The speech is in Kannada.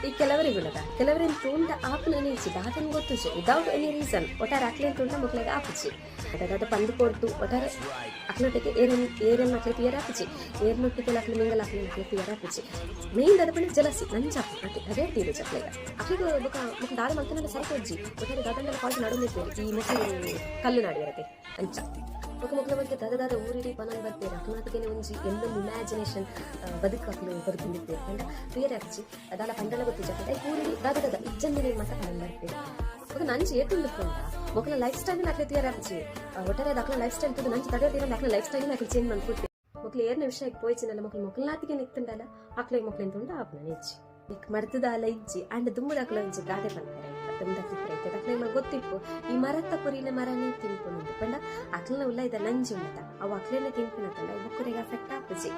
ಈ ಕೆಲವರಿಗುಲ್ಲದ ಕೆಲವರಿನ ತೂಂಡ ಆಪುನ ನೀಚಿ ದಾತನ್ ಗೊತ್ತುಚಿ ವಿದೌಟ್ ಎನಿ ರೀಸನ್ ಒಟ್ಟಾರೆ ಅಕ್ಲೇನ್ ತೂಂಡ ಮಕ್ಳಿಗೆ ಆಪುಚಿ ಅದಾದ ಪಂದು ಕೊಡ್ತು ಒಟ್ಟಾರೆ ಅಕ್ಲೊಟ್ಟಿಗೆ ಏರನ್ ಮಕ್ಳಿಗೆ ಪಿಯರ್ ಆಪುಚಿ ಏರ್ನೊಟ್ಟಿಗೆ ಅಕ್ಲು ಮಿಂಗಲ್ ಮಕ್ಳಿಗೆ ಪಿಯರ್ ಆಪುಚಿ ಮೇನ್ ಅದ ಪಂಡ ಜಲಸಿ ನಂಚಾಪು ಅದೇ ತೀರು ಚಕ್ಲೆಗ ಅಕ್ಲಿಗೆ ಮುಖ ದಾದ ಮಲ್ತನಲ್ಲ ಸರಿಕೊಜ್ಜಿ ಒಟ್ಟಾರೆ ದಾದಂಡೆಲ್ಲ ಕಾಲ್ಸ್ ನಡುವಿದ್ದೇವೆ ಈ ಮುಖ ಕಲ್ಲು ನಾಡಿರತ್ತೆ ಅಂಚ ಮುಖ ಬಗ್ಗೆ ದಾದ ಊರಿಡಿ ಪನಲ್ ಬರ್ತೇವೆ ಅಕ್ನಾತಿಗೆ ಒಂಜಿ ಎಲ್ಲೊಂದು ಇಮ್ಯಾಜಿನೇಷನ್ ಬದುಕಲು ಬದುಕೊಂಡಿದ್ದೇವೆ ಅಂಡ ಕ್ಲಿಯರ್ ಹಚ್ಚಿ ಅದಲ್ಲ ಪಂಡಲ ಗೊತ್ತಿಜ ಊರಿಡಿ ದಾದ ಇಜ್ಜಂದಿನ ಮಟ್ಟ ಪನಲ್ ಬರ್ತೇವೆ ఒక నంచి ఏటుండుకుంటా ఒకళ్ళ లైఫ్ స్టైల్ నాకు తీయరాచి ఒట్టరే దాకా లైఫ్ స్టైల్ తుది నంచి తడే తీరం దాకా లైఫ్ స్టైల్ నాకు చేంజ్ ಮಾಡ್ಕೊಡ್ತೀನಿ ఒకళ్ళు ಏರ್ನ ವಿಷಯಕ್ಕೆ ಪೋಯಿಚಿನಲ್ಲ ಮಕ್ಕಳು ನಾತಿಗೆ ನಿಕ್ತಂಡಲ್ಲ ಆಕ್ಳಿಗೆ ಮಕ್ಕಳು ಎಂತುಂಡ ಆಪನ ನೆಚ್ಚಿ ಈಗ ಮರ್ತದಾಲ ಇಜ್ಜಿ ಅಂಡ್ ದುಮ್ಮದಾಕ್ಲ ಇಜ್ಜಿ ಗಾದೆ ಪಂತಾರೆ ದುಮ್ಮದಾಕ್ಲಿಕ್ಕೆ ಅಕ್ಳಿಗೆ ಗೊತ್ತಿಪ್ಪು ಈ ಮರತ್ತ ಪುರಿನ ಮರನೇ ತಿನ್ಕೊಂಡು ಪಂಡ ಅಕ್ಲನ ಉಲ್ಲ ಇದ ನಂಜಿ ಉಂಟ ಅವು ಅಕ್ಲೇನೆ ತಿನ್ಕೊಂಡಲ್ಲ ಬುಕ್ಕರಿಗೆ ಅಫೆಕ್ಟ್ ಆಪುಜಿ